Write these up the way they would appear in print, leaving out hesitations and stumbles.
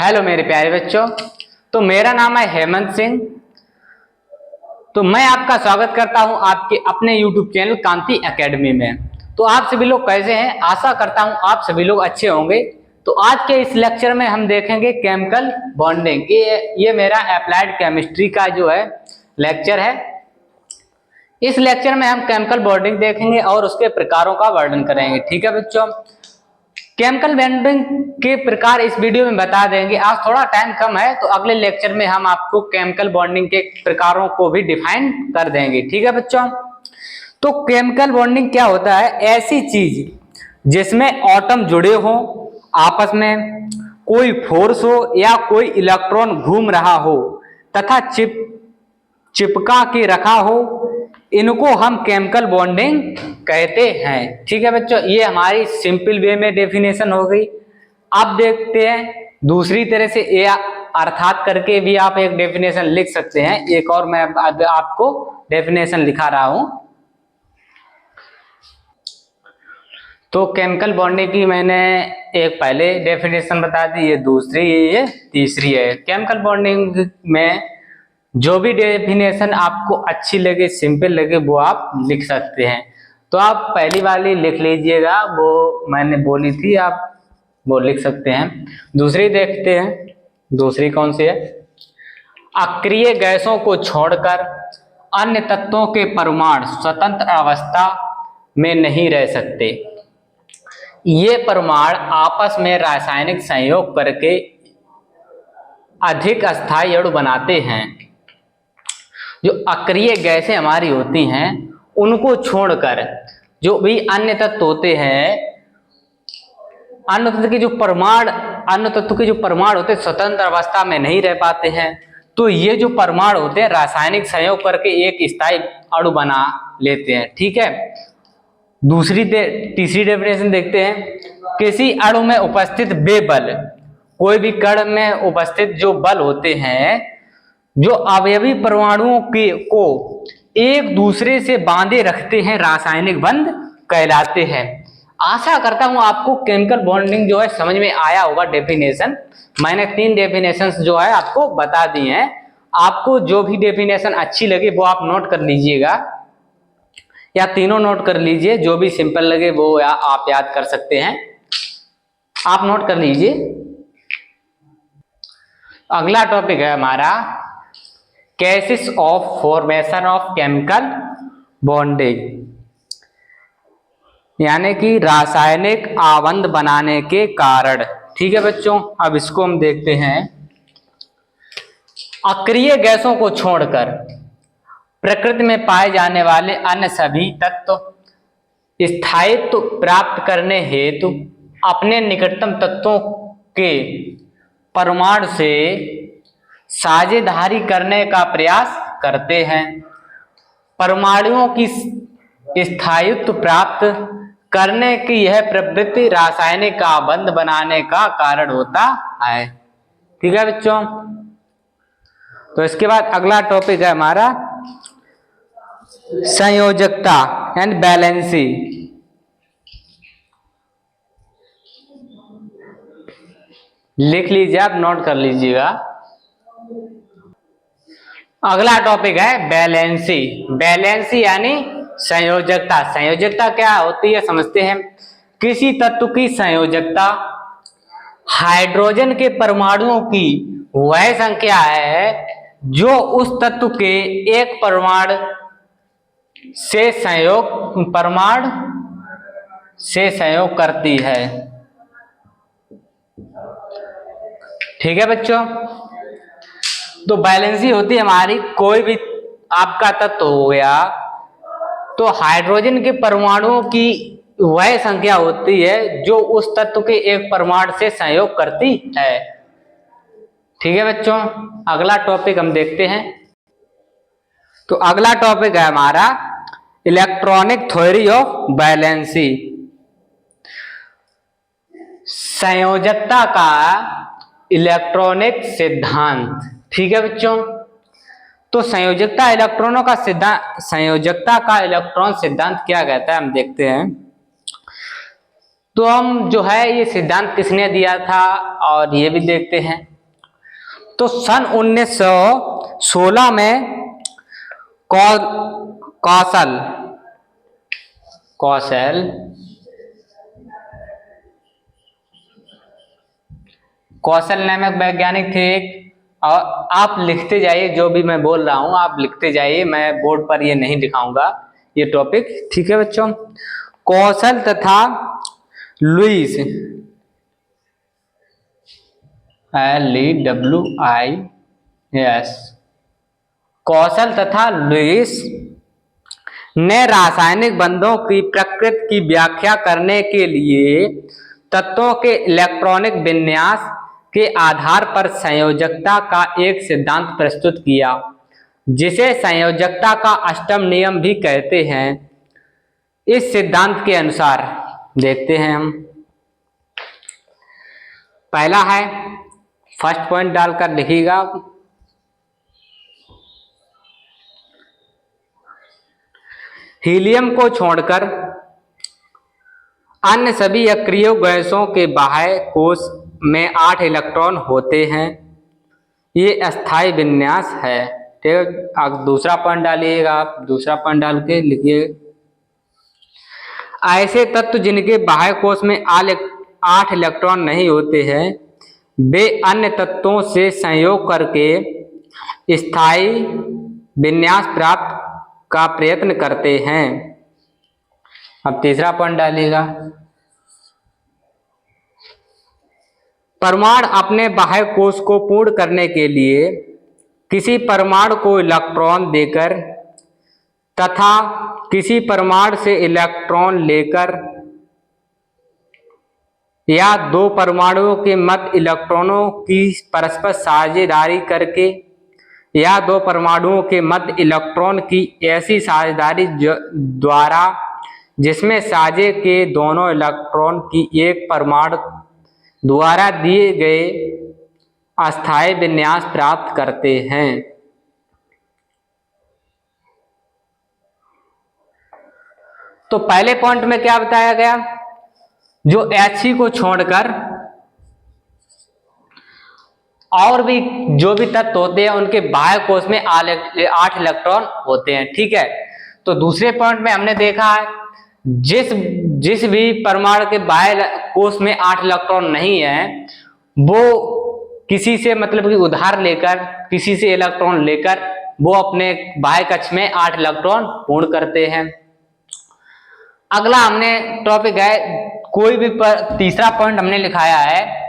Hello मेरे प्यारे बच्चों। तो मेरा नाम है हेमंत सिंह। तो मैं आपका स्वागत करता हूं आपके अपने YouTube चैनल कांति एकेडमी में। तो आप सभी लोग कैसे हैं? आशा करता हूं आप सभी लोग अच्छे होंगे। तो आज के इस लेक्चर में हम देखेंगे केमिकल बॉन्डिंग। ये मेरा अप्लाइड केमिस्ट्री का जो है लेक्चर है। इस लेक्चर में हम केमिकल बॉन्डिंग देखेंगे और उसके प्रकारों का वर्णन करेंगे। ठीक है बच्चों, केमिकल बॉन्डिंग के प्रकार इस वीडियो में बता देंगे। आज थोड़ा टाइम कम है तो अगले लेक्चर में हम आपको केमिकल बॉन्डिंग के प्रकारों को भी डिफाइन कर देंगे। ठीक है बच्चों, तो केमिकल बॉन्डिंग क्या होता है? ऐसी चीज जिसमें एटम जुड़े हो आपस में, कोई फोर्स हो या कोई इलेक्ट्रॉन घूम रहा हो तथा चिपका के रखा हो, इनको हम केमिकल बॉन्डिंग कहते हैं। ठीक है बच्चों, ये हमारी सिंपल वे में डेफिनेशन हो गई। अब देखते हैं दूसरी तरह से, ये अर्थात करके भी आप एक डेफिनेशन लिख सकते हैं। एक और मैं आपको डेफिनेशन लिखा रहा हूं। तो केमिकल बॉन्डिंग की मैंने एक पहले डेफिनेशन बता दी, ये दूसरी, ये तीसरी है। केमिकल बॉन्डिंग में जो भी डेफिनेशन आपको अच्छी लगे, सिंपल लगे, वो आप लिख सकते हैं। तो आप पहली वाली लिख लीजिएगा, वो मैंने बोली थी, आप वो लिख सकते हैं। दूसरी देखते हैं, दूसरी कौन सी है? अक्रिय गैसों को छोड़कर अन्य तत्वों के परमाणु स्वतंत्र अवस्था में नहीं रह सकते। ये परमाणु आपस में रासायनिक संयोग करके अधिक अस्थायी अणु बनाते हैं। जो अक्रिय गैसें हमारी होती हैं उनको छोड़कर जो भी अन्य तत्व होते हैं, अन्य तत्व के जो परमाणु होते हैं स्वतंत्र अवस्था में नहीं रह पाते हैं। तो ये जो परमाणु होते हैं रासायनिक संयोग करके एक स्थायी अणु बना लेते हैं। ठीक है, तीसरी डेफिनेशन देखते हैं। किसी अणु में उपस्थित वे बल, कोई भी कण में उपस्थित जो बल होते हैं जो अवयवी परमाणुओं को एक दूसरे से बांधे रखते हैं, रासायनिक बंध कहलाते हैं। आशा करता हूं आपको केमिकल बॉन्डिंग जो है समझ में आया होगा। डेफिनेशन मैंने 3 डेफिनेशन जो है आपको बता दी हैं। आपको जो भी डेफिनेशन अच्छी लगे वो आप नोट कर लीजिएगा, या तीनों नोट कर लीजिए। जो भी सिंपल लगे वो आप याद कर सकते हैं, आप नोट कर लीजिए। अगला टॉपिक है हमारा cases of formation of chemical bonding, यानी कि रासायनिक आबंध बनाने के कारण। ठीक है बच्चों, अब इसको हम देखते हैं। अक्रिय गैसों को छोड़कर प्रकृति में पाए जाने वाले अन्य सभी तत्व स्थायित्व प्राप्त करने हेतु अपने निकटतम तत्वों के परमाणु से साझेदारी करने का प्रयास करते हैं। परमाणुओं की स्थायित्व प्राप्त करने की यह प्रवृत्ति रासायनिक आबंध बनाने का कारण होता है। ठीक है बच्चों, तो इसके बाद अगला टॉपिक है हमारा संयोजकता एंड बैलेंसी। लिख लीजिए, आप नोट कर लीजिएगा। अगला टॉपिक है बैलेंसी। बैलेंसी यानी संयोजकता। संयोजकता क्या होती है समझते हैं। किसी तत्व की संयोजकता हाइड्रोजन के परमाणुओं की वह संख्या है जो उस तत्व के एक परमाणु से संयोग करती है। ठीक है बच्चों, तो बैलेंसी होती है हमारी, कोई भी आपका तत्व हो गया तो हाइड्रोजन के परमाणुओं की वह संख्या होती है जो उस तत्व के एक परमाणु से संयोग करती है। ठीक है बच्चों, अगला टॉपिक हम देखते हैं। तो अगला टॉपिक है हमारा इलेक्ट्रॉनिक थ्योरी ऑफ बैलेंसी। संयोजकता का इलेक्ट्रॉनिक सिद्धांत। ठीक है बच्चों, तो संयोजकता का इलेक्ट्रॉन सिद्धांत क्या कहता है हम देखते हैं। तो हम जो है ये सिद्धांत किसने दिया था और ये भी देखते हैं। तो सन 1916 में कौशल नामक वैज्ञानिक थे एक। और आप लिखते जाइए, जो भी मैं बोल रहा हूं आप लिखते जाइए, मैं बोर्ड पर ये नहीं दिखाऊंगा ये टॉपिक, ठीक है बच्चों। कौशल तथा लुईस, LEWIS, कौशल तथा लुईस ने रासायनिक बंधों की प्रकृति की व्याख्या करने के लिए तत्वों के इलेक्ट्रॉनिक विन्यास के आधार पर संयोजकता का एक सिद्धांत प्रस्तुत किया, जिसे संयोजकता का अष्टम नियम भी कहते हैं। इस सिद्धांत के अनुसार देखते हैं हम, पहला है, फर्स्ट पॉइंट डालकर लिखिएगा, हीलियम को छोड़कर अन्य सभी अक्रिय गैसों के बाह्य कोश में 8 इलेक्ट्रॉन होते हैं। ये अस्थायी विन्यास है, ठीक है। आप दूसरा पॉइंट डालिएगा, आप दूसरा पॉइंट डाल के लिखिए, ऐसे तत्व जिनके बाह्य कोश में 8 इलेक्ट्रॉन नहीं होते हैं, वे अन्य तत्वों से संयोग करके स्थायी विन्यास प्राप्त का प्रयत्न करते हैं। अब तीसरा पॉइंट डालिएगा, परमाणु अपने बाह्य कोश को पूर्ण करने के लिए किसी परमाणु को इलेक्ट्रॉन देकर तथा किसी परमाणु से इलेक्ट्रॉन लेकर या 2 परमाणुओं के मध्य इलेक्ट्रॉनों की परस्पर साझेदारी करके या 2 परमाणुओं के मध्य इलेक्ट्रॉन की ऐसी साझेदारी द्वारा जिसमें साझे के दोनों इलेक्ट्रॉन की एक परमाणु द्वारा दिए गए अस्थायी विन्यास प्राप्त करते हैं। तो पहले पॉइंट में क्या बताया गया, जो He को छोड़कर और भी जो भी तत्व होते हैं उनके बाह्य कोश में 8 इलेक्ट्रॉन होते हैं, ठीक है। तो दूसरे पॉइंट में हमने देखा है, जिस भी परमाणु के बाह्य कोश में 8 इलेक्ट्रॉन नहीं है, वो किसी से मतलब कि उधार लेकर, किसी से इलेक्ट्रॉन लेकर वो अपने बाह्य कक्ष में 8 इलेक्ट्रॉन पूर्ण करते हैं। अगला हमने टॉपिक है, कोई भी तीसरा पॉइंट हमने लिखाया है,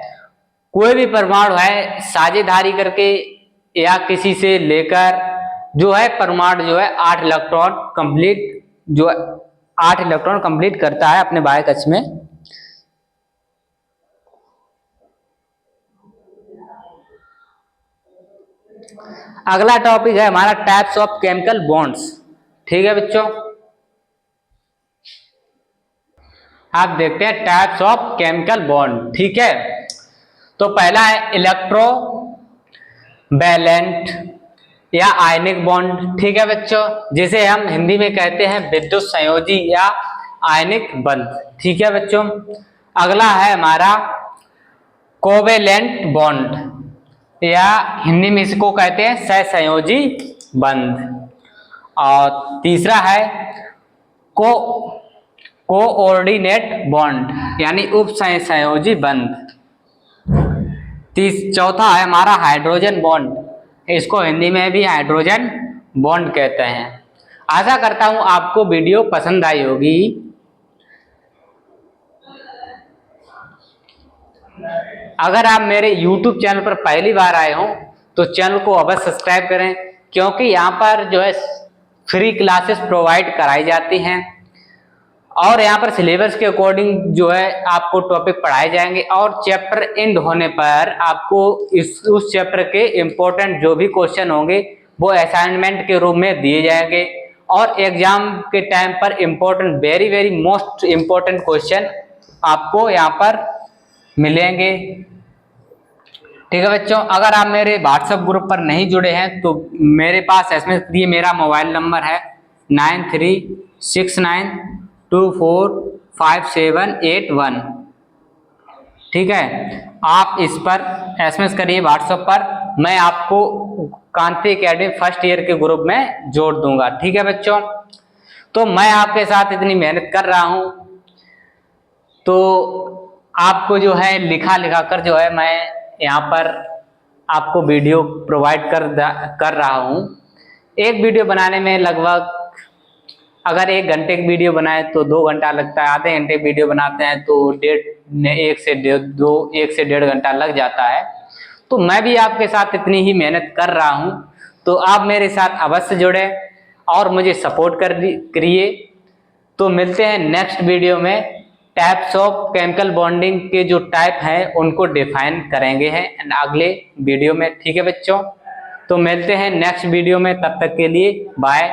कोई भी परमाणु है साझेदारी करके या किसी से लेकर जो है परमाणु जो है 8 इलेक्ट्रॉन कंप्लीट करता है अपने बाह्य कक्ष में। अगला टॉपिक है हमारा टाइप्स ऑफ केमिकल बॉन्ड्स, ठीक है बच्चों। आप देखते हैं टाइप्स ऑफ केमिकल बॉन्ड, ठीक है। तो पहला है इलेक्ट्रो वैलेंट या आयनिक बॉन्ड, ठीक है बच्चों, जिसे हम हिंदी में कहते हैं विद्युत संयोजी या आयनिक बंध, ठीक है बच्चों। अगला है हमारा कोवेलेंट बॉन्ड या हिंदी में इसको कहते हैं सहसंयोजी बंध। और तीसरा है कोऑर्डिनेट बॉन्ड यानी उप सहसंयोजी बंध। चौथा है हमारा हाइड्रोजन बॉन्ड, इसको हिंदी में भी हाइड्रोजन बॉन्ड कहते हैं। आशा करता हूं आपको वीडियो पसंद आई होगी। अगर आप मेरे YouTube चैनल पर पहली बार आए हो तो चैनल को अवश्य सब्सक्राइब करें, क्योंकि यहाँ पर जो है फ्री क्लासेस प्रोवाइड कराई जाती हैं और यहाँ पर सिलेबस के अकॉर्डिंग जो है आपको टॉपिक पढ़ाए जाएंगे और चैप्टर एंड होने पर आपको उस चैप्टर के इम्पोर्टेंट जो भी क्वेश्चन होंगे वो असाइनमेंट के रूप में दिए जाएंगे और एग्जाम के टाइम पर important very most important question आपको यहाँ पर मिलेंगे, ठीक है बच्चों। अगर आप मेरे व्हाट्सएप ग्रुप पर नहीं जुड़े हैं तो मेरे पास SMS दिए, मेरा मोबाइल नंबर है 9369245781, ठीक है। आप इस पर SMS करिए व्हाट्सएप पर मैं आपको कांति एकेडमी फर्स्ट ईयर के ग्रुप में जोड़ दूंगा। ठीक है बच्चों, तो मैं आपके साथ इतनी मेहनत कर रहा हूं, तो आपको जो है लिखा लिखा कर जो है मैं यहाँ पर आपको वीडियो प्रोवाइड कर रहा हूँ। एक वीडियो बनाने में लगभग, अगर 1 घंटे की वीडियो बनाए तो 2 घंटा लगता है, आधे घंटे की वीडियो बनाते हैं तो 1 से 1.5 घंटा लग जाता है। तो मैं भी आपके साथ इतनी ही मेहनत कर रहा हूँ, तो आप मेरे साथ अवश्य जुड़े और मुझे सपोर्ट करिए। तो मिलते हैं नेक्स्ट वीडियो में। टाइप्स ऑफ केमिकल बॉन्डिंग के जो टाइप हैं उनको डिफाइन करेंगे हैं अगले वीडियो में। ठीक है बच्चों, तो मिलते हैं नेक्स्ट वीडियो में, तब तक के लिए बाय।